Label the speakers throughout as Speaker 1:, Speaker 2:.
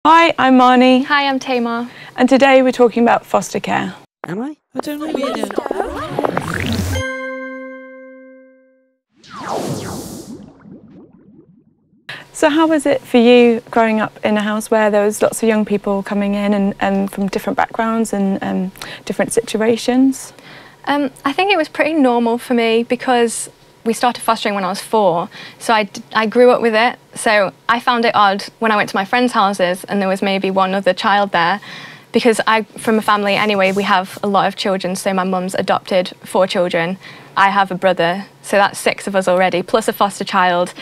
Speaker 1: Hi, I'm Marnie.
Speaker 2: Hi, I'm Tamar.
Speaker 1: And today we're talking about foster care.
Speaker 3: Am I? I don't know.
Speaker 1: So how was it for you growing up in a house where there was lots of young people coming in and from different backgrounds and different situations?
Speaker 2: I think it was pretty normal for me because we started fostering when I was 4, so I grew up with it. So I found it odd when I went to my friends' houses and there was maybe one other child there, because from a family anyway, we have a lot of children. So my mum's adopted 4 children. I have a brother, so that's 6 of us already, plus a foster child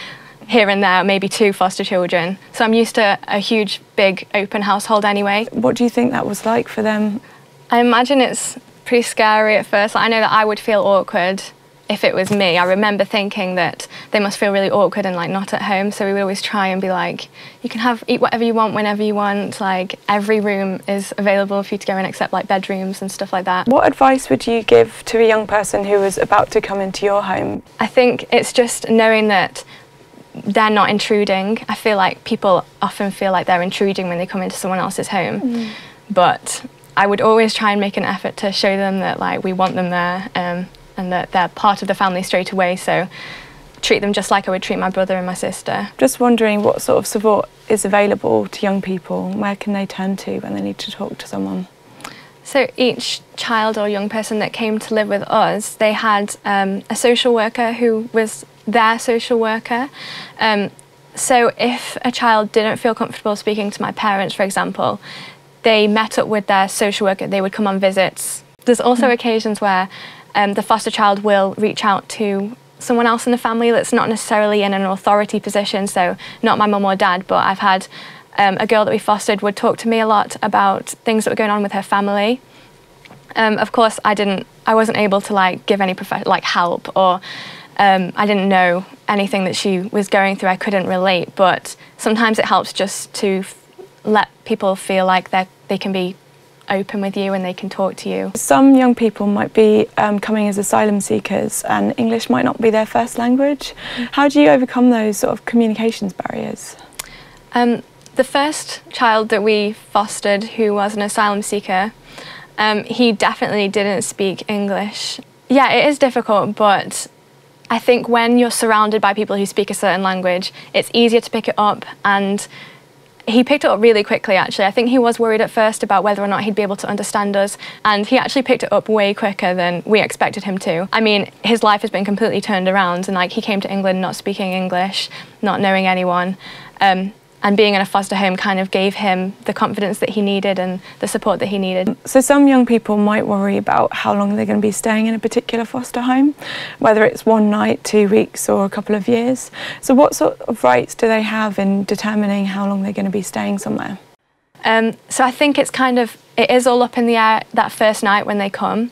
Speaker 2: here and there, maybe 2 foster children. So I'm used to a huge, big, open household anyway.
Speaker 1: What do you think that was like for them?
Speaker 2: I imagine it's pretty scary at first. I know that I would feel awkward if it was me. I remember thinking that they must feel really awkward and like not at home, so we would always try and be like, you can eat whatever you want whenever you want, like every room is available for you to go in except like bedrooms and stuff like that. What
Speaker 1: advice would you give to a young person who was about to come into your home?
Speaker 2: I think it's just knowing that they're not intruding. I feel like people often feel like they're intruding when they come into someone else's home, but I would always try and make an effort to show them that like we want them there, and that they're part of the family straight away, so treat them just like I would treat my brother and my sister.
Speaker 1: Just wondering what sort of support is available to young people. Where can they turn to when they need to talk to someone?
Speaker 2: So each child or young person that came to live with us, they had a social worker who was their social worker. So if a child didn't feel comfortable speaking to my parents, for example, they met up with their social worker. They would come on visits. There's also occasions where the foster child will reach out to someone else in the family that's not necessarily in an authority position, so not my mum or dad, but I've had a girl that we fostered would talk to me a lot about things that were going on with her family. Of course, I wasn't able to like give any help, or I didn't know anything that she was going through. I couldn't relate, but sometimes it helps just to let people feel like they can be open with you and they can talk to you. Some young people might be coming as asylum seekers and English might not be their first language. How do you overcome those sort of communications barriers? The first child that we fostered who was an asylum seeker, he definitely didn't speak English. Yeah, it is difficult, but I think when you're surrounded by people who speak a certain language, it's easier to pick it up, and he picked it up really quickly, actually. I think he was worried at first about whether or not he'd be able to understand us, and he actually picked it up way quicker than we expected him to. I mean, his life has been completely turned around, and like he came to England not speaking English, not knowing anyone, and being in a foster home kind of gave him the confidence that he needed and the support that he needed. So some young people might worry about how long they're going to be staying in a particular foster home, whether it's 1 night, 2 weeks or a couple of years. So what sort of rights do they have in determining how long they're going to be staying somewhere? So I think it is all up in the air that first night when they come,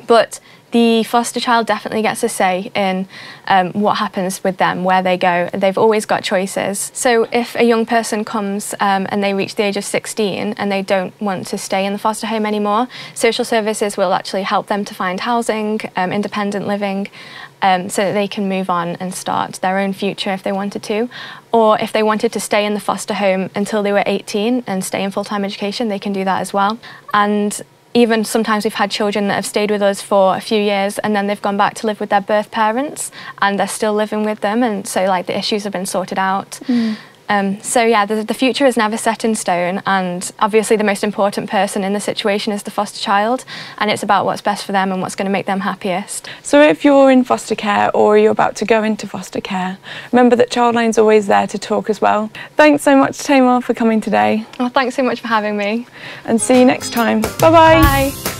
Speaker 2: but the foster child definitely gets a say in what happens with them, where they go. They've always got choices. So if a young person comes and they reach the age of 16 and they don't want to stay in the foster home anymore, social services will actually help them to find housing, independent living, so that they can move on and start their own future if they wanted to. Or if they wanted to stay in the foster home until they were 18 and stay in full-time education, they can do that as well. And even sometimes we've had children that have stayed with us for a few years and then they've gone back to live with their birth parents and they're still living with them, and so like the issues have been sorted out. So yeah, the future is never set in stone, and obviously the most important person in the situation is the foster child, and it's about what's best for them and what's going to make them happiest. So if you're in foster care or you're about to go into foster care, remember that Childline's always there to talk as well. Thanks so much, Tamar, for coming today. Well, thanks so much for having me. And see you next time. Bye-bye. Bye.